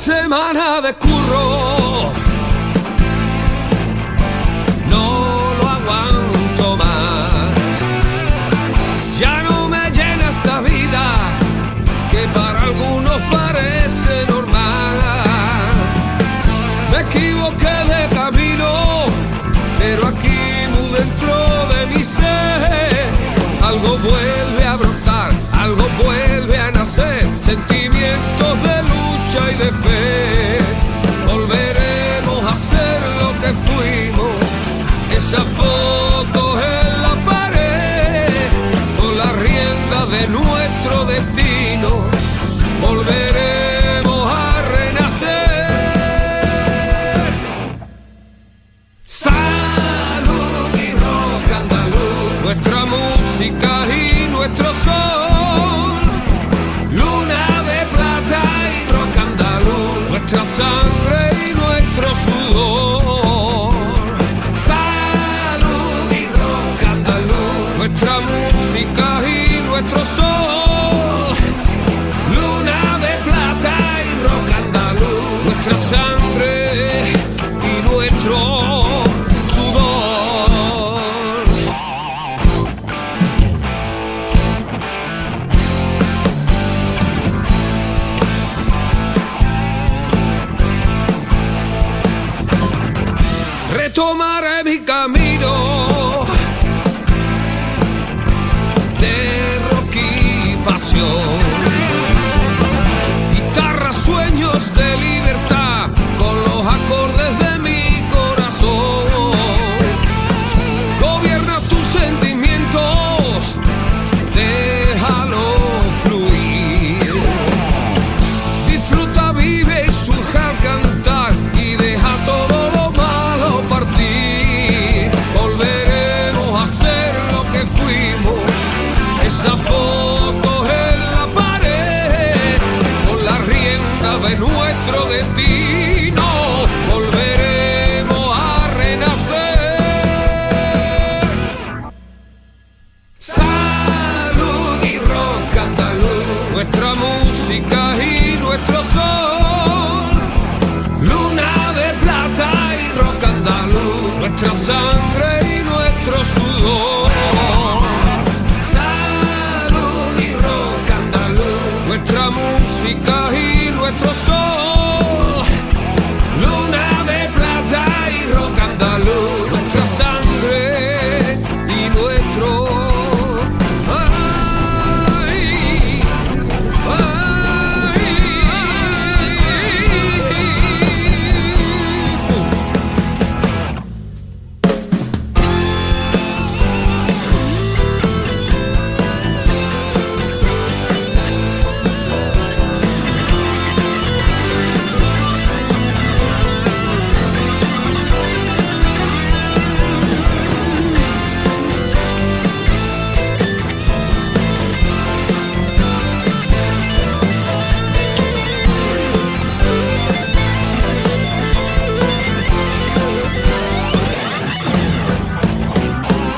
semana de curro no lo aguanto más. Ya no me llena esta vida que para algunos parece normal. Me equivoqué de camino, pero aquí muy dentro de mi ser algo vuelve a brotar, algo vuelve a nacer, sentimientos de lucha y de fe. Volveremos a ser lo que fuimos, esas fotos en la pared, con la rienda de nuestro destino. Volveremos a renacer. Salud y rock andaluz, nuestra música y nuestro sol. Luna de plata y rock andaluz, nuestra sangre y nuestro sudor. Salud y rock andaluz, nuestra música y nuestro sol. Luna de plata y rock andaluz, nuestra sangre y nuestro sudor. Retomaré mi camino de rock y pasión. Guitarra, sueños de libertad con los acordes de mi corazón. Gobierna tus sentimientos, déjalo fluir. Disfruta, vive y surge al cantar y deja todo lo malo partir. Volveremos a ser lo que fuimos, esas fotos en la pared, con la rienda de nuestro destino. Volveremos a renacer. Salud y rock andaluz, nuestra música y nuestro sol. Luna de plata y rock andaluz, nuestra sangre y nuestro sudor. Salud y rock andaluz, nuestra música y nuestro sol. Luna de plata y rock andaluz, nuestra sangre y nuestro. Ay,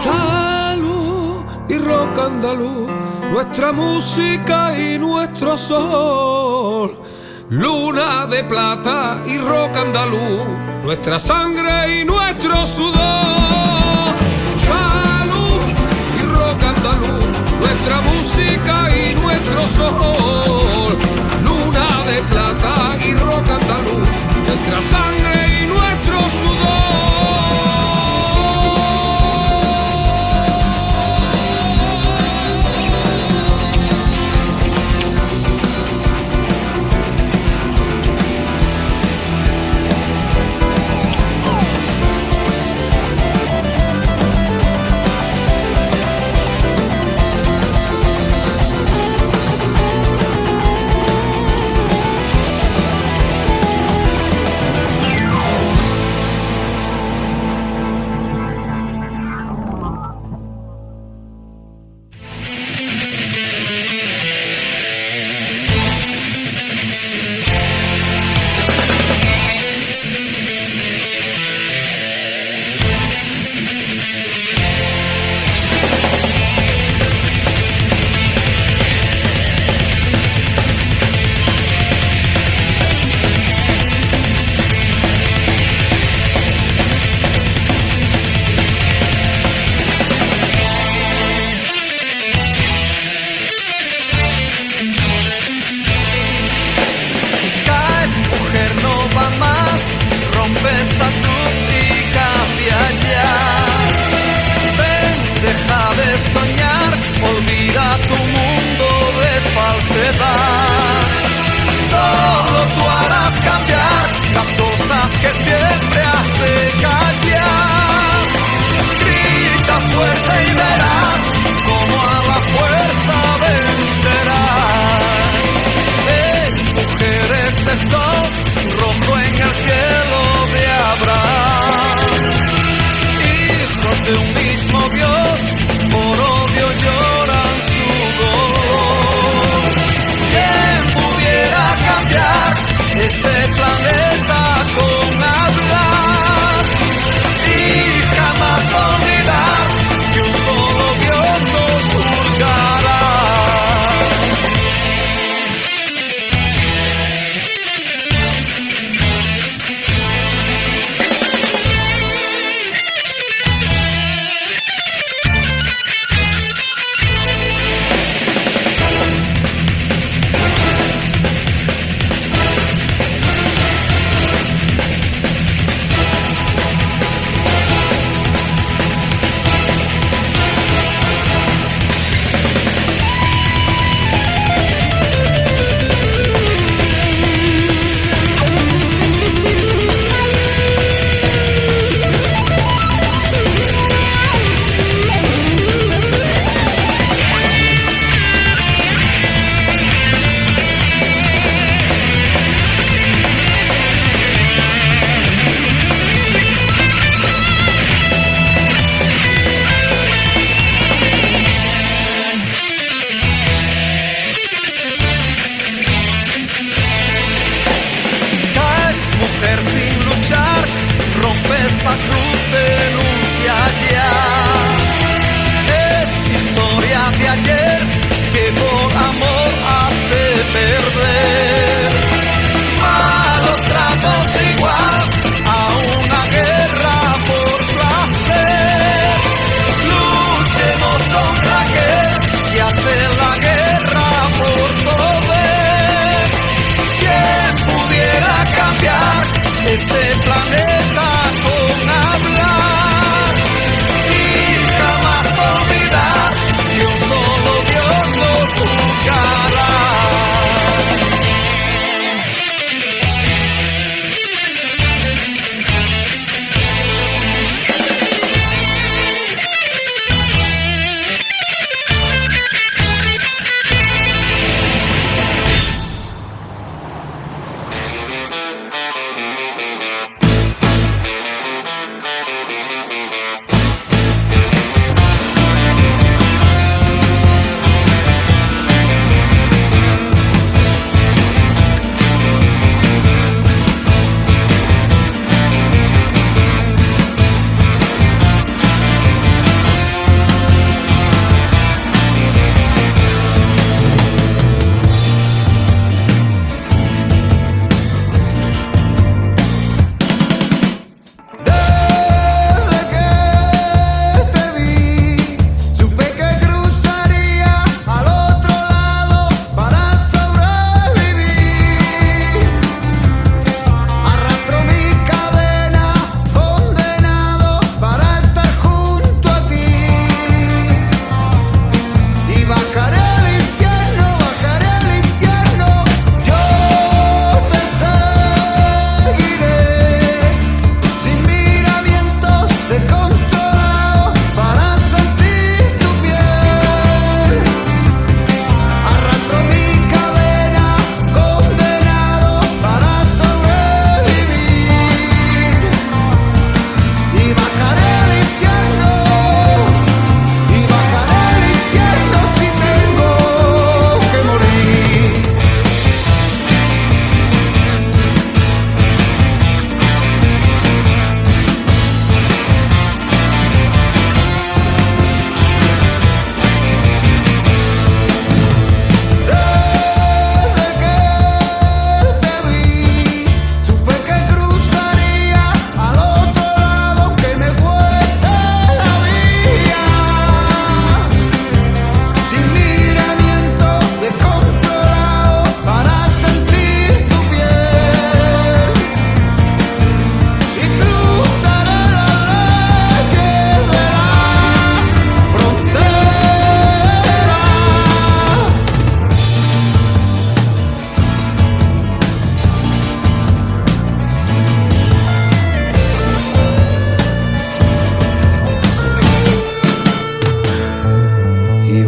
salud y rock andaluz, nuestra música y nuestro sol. Luna de plata y rock andaluz, nuestra sangre y nuestro sudor. Salud y rock andaluz, nuestra música y nuestro sol. Luna de plata y rock andaluz, nuestra sangre y nuestro sudor. soñar, olvida tu mundo de falsedad. Solo tú harás cambiar las cosas que siempre has de callar. Grita fuerte y verás cómo a la fuerza vencerás. Mujer, ese sol rojo en el cielo de Abraham. Hijos de un mismo Dios, por odio lloran su dolor.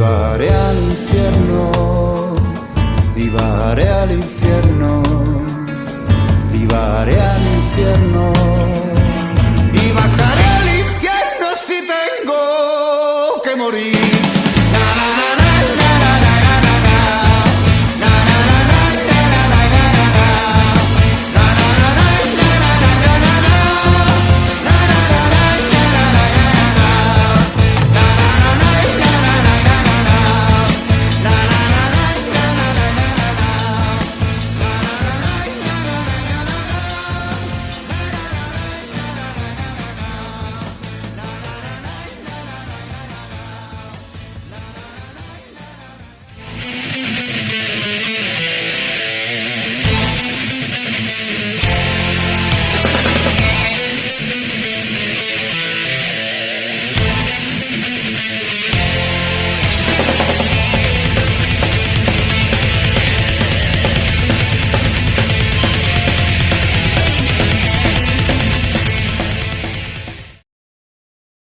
bajaré al infierno, y bajaré al infierno, y bajaré al infierno, y bajaré al infierno si tengo que morir.